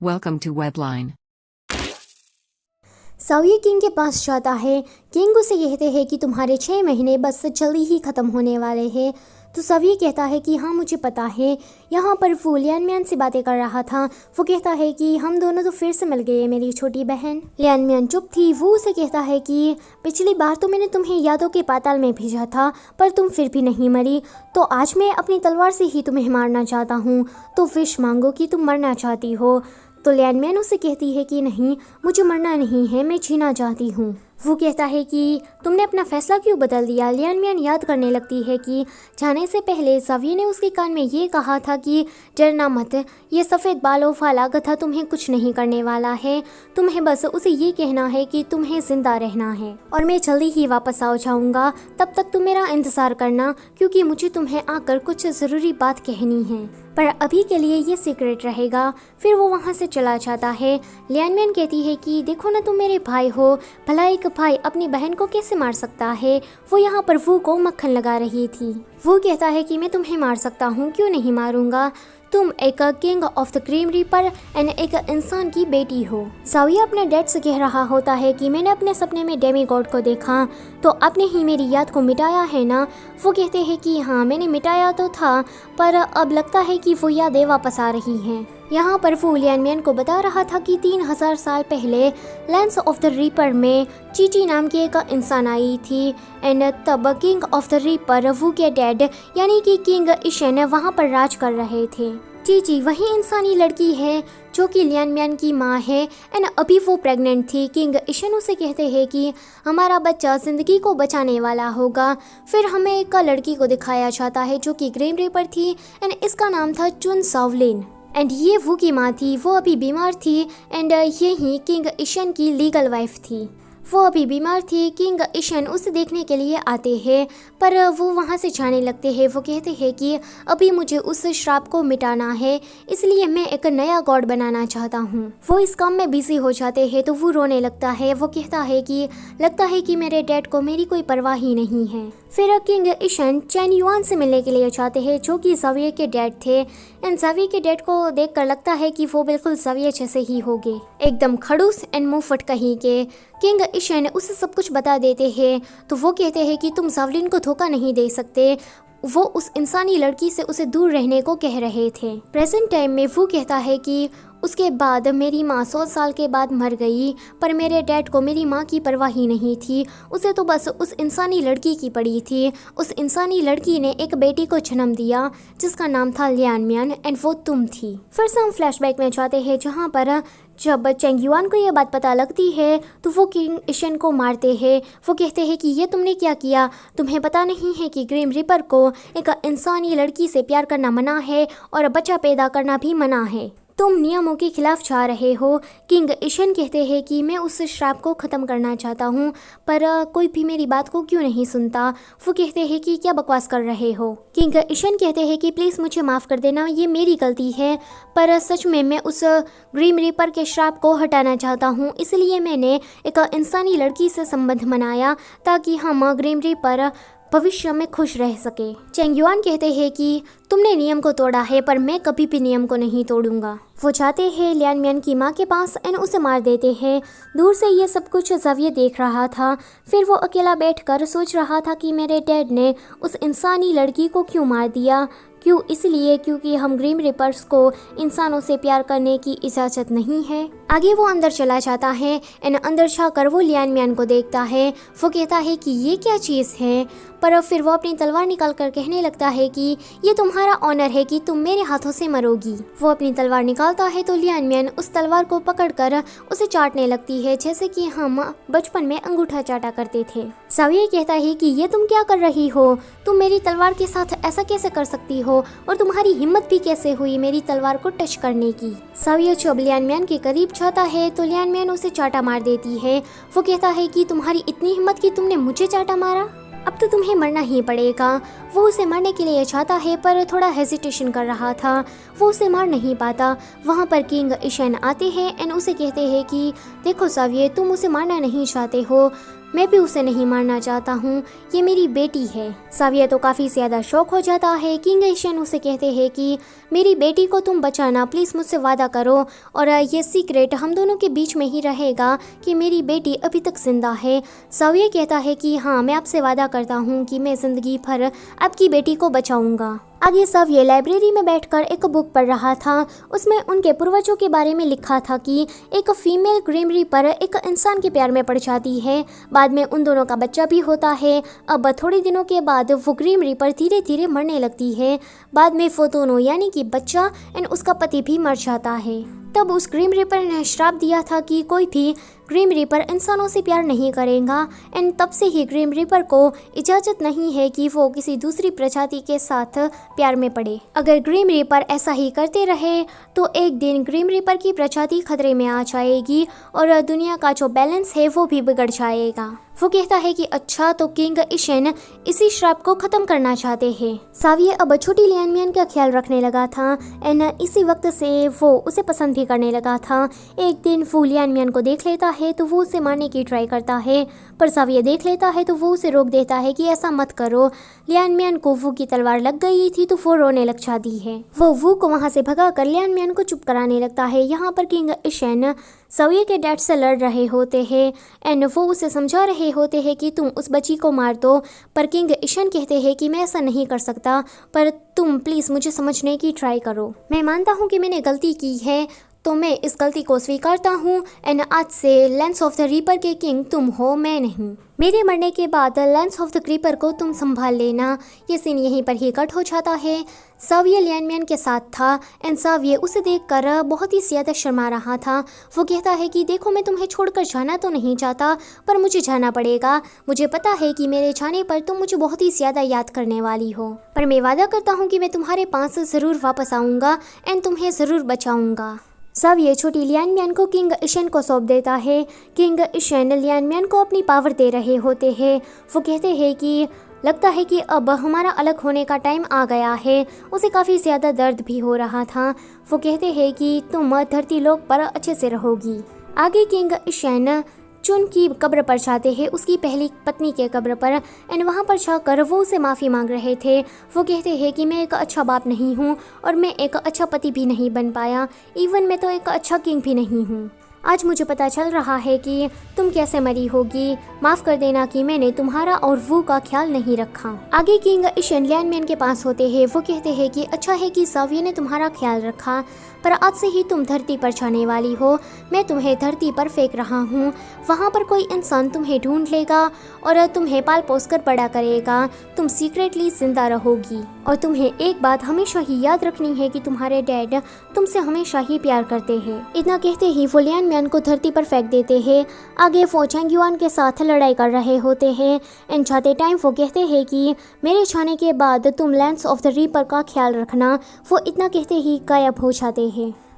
Welcome to Webline. साविये king के पास जाता है। किंग उसे कहते हैं कि तुम्हारे 6 महीने बस जल्दी ही ख़त्म होने वाले हैं। तो साविये कहता है कि हाँ मुझे पता है। यहाँ पर वो लियान मियान से बातें कर रहा था। वो कहता है कि हम दोनों तो फिर से मिल गए मेरी छोटी बहन। लियान मियान चुप थी। वो उसे कहता है कि पिछली बार तो मैंने तुम्हें यादों के पाताल में भेजा था पर तुम फिर भी नहीं मरी, तो आज मैं अपनी तलवार से ही तुम्हें मारना चाहता हूँ। तो विश मांगो कि तुम मरना चाहती हो। तो लियान मियान उसे कहती है कि नहीं, मुझे मरना नहीं है, मैं जीना चाहती हूँ। वो कहता है कि तुमने अपना फैसला क्यों बदल दिया। लियान मियान याद करने लगती है कि जाने से पहले साविये ने उसके कान में ये कहा था कि डरना मत, ये सफ़ेद बालों वाला गधा तुम्हें कुछ नहीं करने वाला है। तुम्हें बस उसे ये कहना है कि तुम्हें जिंदा रहना है और मैं जल्दी ही वापस आ जाऊँगा। तब तक तुम मेरा इंतज़ार करना क्योंकि मुझे तुम्हें आकर कुछ ज़रूरी बात कहनी है, पर अभी के लिए ये सीक्रेट रहेगा। फिर वो वहाँ से चला जाता है। लियान मियान कहती है कि देखो ना, तुम मेरे भाई हो, भला एक भाई अपनी बहन को कैसे मार सकता है। वो यहाँ पर वो को मक्खन लगा रही थी। वो कहता है कि मैं तुम्हें मार सकता हूँ, क्यों नहीं मारूंगा। तुम एक king of the grim reaper and एक इंसान की बेटी हो। साविया अपने डैड से कह रहा होता है कि मैंने अपने सपने में डेमी गॉड को देखा, तो आपने ही मेरी याद को मिटाया है ना। वो कहते हैं कि हाँ मैंने मिटाया तो था, पर अब लगता है कि वो यादें वापस आ रही हैं। यहाँ पर वो लियान मियान को बता रहा था कि 3000 साल पहले लैंड्स ऑफ द रीपर में चीची नाम की एक इंसान आई थी एंड तब किंग ऑफ द रीपर वो के डैड यानी कि किंग इशन वहाँ पर राज कर रहे थे। चीची वही इंसानी लड़की है जो कि लियान मियान की माँ है एंड अभी वो प्रेग्नेंट थी। किंग इशन उसे कहते हैं कि हमारा बच्चा ज़िंदगी को बचाने वाला होगा। फिर हमें एक लड़की को दिखाया जाता है जो कि ग्रीम रीपर थी एंड इसका नाम था चुन सावलिन एंड ये वो की माँ थी। वो अभी बीमार थी एंड यही किंग इशन की लीगल वाइफ थी। वो अभी बीमार थी। किंग इशन उसे देखने के लिए आते हैं पर वो वहाँ से जाने लगते हैं। वो कहते हैं कि अभी मुझे उस श्राप को मिटाना है, इसलिए मैं एक नया गॉड बनाना चाहता हूँ। वो इस काम में बिजी हो जाते हैं तो वो रोने लगता है। वो कहता है कि लगता है कि मेरे डैड को मेरी कोई परवाह ही नहीं है। फिर किंग इशन चैन युआन से मिलने के लिए जाते हैं जो कि साविये के डैड थे एंड साविये के डैड को देखकर लगता है कि वो बिल्कुल साविये जैसे ही होंगे, एकदम खड़ूस एंड मुंहफट कहीं के। किंग इशन उसे सब कुछ बता देते हैं तो वो कहते हैं कि तुम सावलिन को धोखा नहीं दे सकते। वो उस इंसानी लड़की से उसे दूर रहने को कह रहे थे। प्रेजेंट टाइम में वो कहता है कि उसके बाद मेरी माँ 100 साल के बाद मर गई, पर मेरे डैड को मेरी माँ की परवाह ही नहीं थी। उसे तो बस उस इंसानी लड़की की पड़ी थी। उस इंसानी लड़की ने एक बेटी को जन्म दिया जिसका नाम था लियान मियान एंड वो तुम थी। फिर से हम फ्लैशबैक में जाते हैं जहाँ पर जब चेंग युआन को यह बात पता लगती है तो वो किंग इशन को मारते हैं। वो कहते हैं कि ये तुमने क्या किया, तुम्हें पता नहीं है कि ग्रीम रिपर को एक इंसानी लड़की से प्यार करना मना है और बच्चा पैदा करना भी मना है, तुम नियमों के खिलाफ जा रहे हो। किंग इशन कहते हैं कि मैं उस श्राप को ख़त्म करना चाहता हूँ पर कोई भी मेरी बात को क्यों नहीं सुनता। वो कहते हैं कि क्या बकवास कर रहे हो। किंग इशन कहते हैं कि प्लीज़ मुझे माफ़ कर देना, ये मेरी गलती है, पर सच में मैं उस ग्रीम रीपर के श्राप को हटाना चाहता हूँ, इसलिए मैंने एक इंसानी लड़की से संबंध बनाया ताकि हम ग्रीम रीपर भविष्य में खुश रह सके। चेंग युआन कहते हैं कि तुमने नियम को तोड़ा है पर मैं कभी भी नियम को नहीं तोड़ूंगा। वो जाते हैं लियान मियान की माँ के पास एंड उसे मार देते हैं। दूर से ये सब कुछ साविये देख रहा था। फिर वो अकेला बैठकर सोच रहा था कि मेरे डैड ने उस इंसानी लड़की को क्यों मार दिया। क्यों? इसलिए क्योंकि हम ग्रीम रिपर्स को इंसानों से प्यार करने की इजाज़त नहीं है। आगे वो अंदर चला जाता है एंड अंदर जाकर वो लियान मियान को देखता है। वो कहता है कि ये क्या चीज़ है, पर फिर वो अपनी तलवार निकाल कर कहने लगता है कि ये तुम्हारा ऑनर है कि तुम मेरे हाथों से मरोगी। वो अपनी तलवार निकालता है तो लियान मियान उस तलवार को पकड़कर उसे चाटने लगती है जैसे कि हम बचपन में अंगूठा चाटा करते थे। साविये कहता है कि ये तुम क्या कर रही हो, तुम मेरी तलवार के साथ ऐसा कैसे कर सकती हो और तुम्हारी हिम्मत भी कैसे हुई मेरी तलवार को टच करने की। साविये जब लियान मियान के करीब जाता है तो लियान मियान उसे चाटा मार देती है। वो कहता है कि तुम्हारी इतनी हिम्मत कि तुमने मुझे चाटा मारा, अब तो तुम्हें मरना ही पड़ेगा। वो उसे मारने के लिए चाहता है पर थोड़ा हेजिटेशन कर रहा था, वो उसे मार नहीं पाता। वहाँ पर किंग इशन आते हैं एंड उसे कहते हैं कि देखो साविये, तुम उसे मारना नहीं चाहते हो, मैं भी उसे नहीं मारना चाहता हूँ, ये मेरी बेटी है। साविया तो काफ़ी ज़्यादा शौक हो जाता है। किंग इशन उसे कहते हैं कि मेरी बेटी को तुम बचाना, प्लीज़ मुझसे वादा करो और ये सीक्रेट हम दोनों के बीच में ही रहेगा कि मेरी बेटी अभी तक जिंदा है। साविया कहता है कि हाँ, मैं आपसे वादा करता हूँ कि मैं ज़िंदगी भर आपकी बेटी को बचाऊंगा। आगे साविया लाइब्रेरी में बैठकर एक बुक पढ़ रहा था। उसमें उनके पूर्वजों के बारे में लिखा था कि एक फीमेल ग्रिम रीपर एक इंसान के प्यार में पड़ जाती है, बाद में उन दोनों का बच्चा भी होता है। अब थोड़े दिनों के बाद वो ग्रिम रीपर धीरे धीरे मरने लगती है। बाद में वो दोनों यानी कि बच्चा एंड उसका पति भी मर जाता है। तब उस ग्रिम रीपर ने श्राप दिया था कि कोई भी ग्रिम रीपर इंसानों से प्यार नहीं करेगा एंड तब से ही ग्रिम रीपर को इजाज़त नहीं है कि वो किसी दूसरी प्रजाति के साथ प्यार में पड़े। अगर ग्रिम रीपर ऐसा ही करते रहे तो एक दिन ग्रिम रीपर की प्रजाति खतरे में आ जाएगी और दुनिया का जो बैलेंस है वो भी बिगड़ जाएगा। वो कहता है कि अच्छा, तो किंग इशन इसी श्राप को खत्म करना चाहते हैं। साविया अब छोटी लियानमियन का ख्याल रखने लगा था एंड इसी वक्त से वो उसे पसंद भी करने लगा था। एक दिन वो लियानमियन को देख लेता है तो वो उसे मारने की ट्राई करता है, पर साविया देख लेता है तो वो उसे रोक देता है कि ऐसा मत करो। लियानमियन को वू की तलवार लग गई थी तो वो रोने लग जाती है। वो वू को वहाँ से भगा कर लियानमियन को चुप कराने लगता है। यहाँ पर किंग इशन साविया के डैड से लड़ रहे होते हैं एंड वो उसे समझा रहे होते हैं कि तुम उस बच्ची को मार दो, पर किंग इशन कहते हैं कि मैं ऐसा नहीं कर सकता, पर तुम प्लीज़ मुझे समझने की ट्राई करो। मैं मानता हूँ कि मैंने गलती की है, तो मैं इस गलती को स्वीकारता हूँ एंड आज से लैंस ऑफ द रीपर के किंग तुम हो, मैं नहीं। मेरे मरने के बाद लैंस ऑफ द रीपर को तुम संभाल लेना। ये सीन यहीं पर ही कट हो जाता है। साविया लियानमियन के साथ था एंड साविया उसे देखकर बहुत ही ज़्यादा शर्मा रहा था। वो कहता है कि देखो, मैं तुम्हें छोड़कर जाना तो नहीं चाहता, पर मुझे जाना पड़ेगा। मुझे पता है कि मेरे जाने पर तुम मुझे बहुत ही ज़्यादा याद करने वाली हो, पर मैं वादा करता हूँ कि मैं तुम्हारे पास ज़रूर वापस आऊँगा एंड तुम्हें ज़रूर बचाऊँगा। साविया छोटी लियानमियन को किंग इशन को सौंप देता है। किंग इशन लियानमियन को अपनी पावर दे रहे होते हैं। वो कहते हैं कि लगता है कि अब हमारा अलग होने का टाइम आ गया है। उसे काफ़ी ज़्यादा दर्द भी हो रहा था। वो कहते हैं कि तुम धरती लोक पर अच्छे से रहोगी। आगे किंग इशन चुन की कब्र पर जाते हैं, उसकी पहली पत्नी के कब्र पर एंड वहाँ पर जाकर वो उसे माफ़ी मांग रहे थे। वो कहते हैं कि मैं एक अच्छा बाप नहीं हूँ और मैं एक अच्छा पति भी नहीं बन पाया, इवन मैं तो एक अच्छा किंग भी नहीं हूँ। आज मुझे पता चल रहा है कि तुम कैसे मरी होगी। माफ़ कर देना कि मैंने तुम्हारा और वू का ख्याल नहीं रखा। आगे किंग इशन लियानमियन के पास होते हैं। वो कहते हैं कि अच्छा है कि साविया ने तुम्हारा ख्याल रखा, पर आज से ही तुम धरती पर जाने वाली हो। मैं तुम्हें धरती पर फेंक रहा हूँ। वहाँ पर कोई इंसान तुम्हें ढूंढ लेगा और तुम्हें पाल पोस कर बड़ा करेगा। तुम सीक्रेटली जिंदा रहोगी और तुम्हें एक बात हमेशा ही याद रखनी है कि तुम्हारे डैड तुमसे हमेशा ही प्यार करते हैं। इतना कहते ही वो लियानमियन को धरती पर फेंक देते हैं। आगे वो चैंग युआन के साथ लड़ाई कर रहे होते हैं एंड जाते टाइम वो कहते हैं कि मेरे जाने के बाद तुम लैंस ऑफ द रीपर का ख्याल रखना। वो इतना कहते ही गायब हो जाते हैं।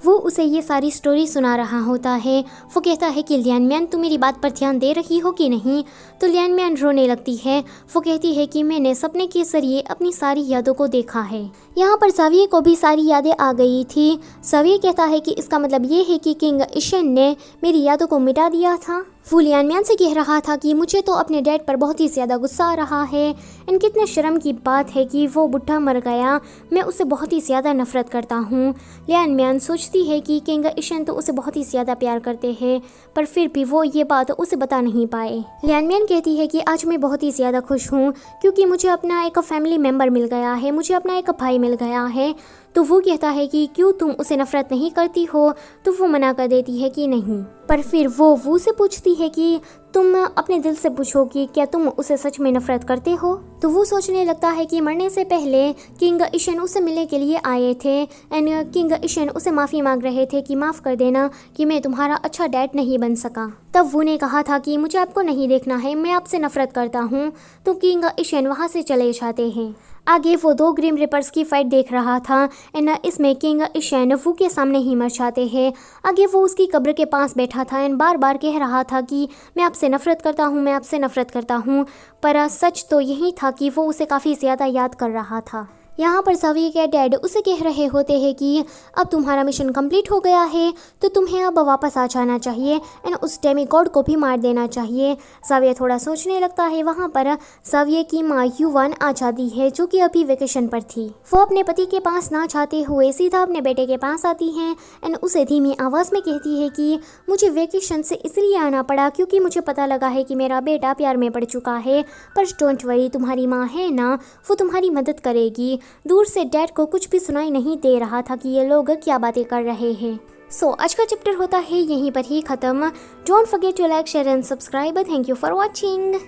वो उसे ये सारी स्टोरी सुना रहा होता है। वो कहता है कि लियानमियन, तुम मेरी बात पर ध्यान दे रही हो कि नहीं? तो लियानमियन रोने लगती है। वो कहती है कि मैंने सपने के जरिए अपनी सारी यादों को देखा है। यहाँ पर साविया को भी सारी यादें आ गई थी। साविया कहता है कि इसका मतलब ये है कि किंग इशन ने मेरी यादों को मिटा दिया था। वो लियानमियन से कह रहा था कि मुझे तो अपने डैड पर बहुत ही ज़्यादा गुस्सा आ रहा है एंड कितने शर्म की बात है कि वो बुढ़ा मर गया। मैं उससे बहुत ही ज़्यादा नफरत करता हूँ। लियानमियन सोचती है कि किंग इशन तो उसे बहुत ही ज़्यादा प्यार करते हैं, पर फिर भी वो ये बात उसे बता नहीं पाए। लियानमियन कहती है कि आज मैं बहुत ही ज़्यादा खुश हूँ क्योंकि मुझे अपना एक फैमिली मेम्बर मिल गया है, मुझे अपना एक भाई मिल गया है। तो वो कहता है कि क्यों तुम उसे नफरत नहीं करती हो? तो वो मना कर देती है कि नहीं, पर फिर वो से पूछती है कि तुम अपने दिल से पूछो कि क्या तुम उसे सच में नफरत करते हो? तो वो सोचने लगता है कि मरने से पहले किंग इशन उसे मिलने के लिए आए थे एंड किंग इशन उसे माफ़ी मांग रहे थे कि माफ़ कर देना कि मैं तुम्हारा अच्छा डैड नहीं बन सका। तब वो ने कहा था कि मुझे आपको नहीं देखना है, मैं आपसे नफरत करता हूँ। तो किंग इशन वहाँ से चले जाते हैं। आगे वो दो ग्रिम रिपर्स की फाइट देख रहा था एंड इसमें किंग इशन वू के सामने ही मर जाते हैं। आगे वो उसकी कब्र के पास बैठा था एंड बार बार कह रहा था कि मैं आपसे नफरत करता हूँ, मैं आपसे नफरत करता हूँ, पर सच तो यही था कि वो उसे काफ़ी ज़्यादा याद कर रहा था। यहाँ पर सवी के डैड उसे कह रहे होते हैं कि अब तुम्हारा मिशन कंप्लीट हो गया है तो तुम्हें अब वापस आ जाना चाहिए एंड उस डेमीगॉड को भी मार देना चाहिए। सवी थोड़ा सोचने लगता है। वहाँ पर सवी की माँ युवान आ जाती है जो कि अभी वेकेशन पर थी। वो अपने पति के पास ना जाते हुए सीधा अपने बेटे के पास आती हैं एंड उसे धीमी आवाज़ में कहती है कि मुझे वेकेशन से इसलिए आना पड़ा क्योंकि मुझे पता लगा है कि मेरा बेटा प्यार में पड़ चुका है, पर डोंट वरी, तुम्हारी माँ है ना, वो तुम्हारी मदद करेगी। दूर से डैड को कुछ भी सुनाई नहीं दे रहा था कि ये लोग क्या बातें कर रहे हैं। सो आज का चैप्टर होता है यहीं पर ही ख़त्म। Don't forget to like, share and subscribe. Thank you for watching.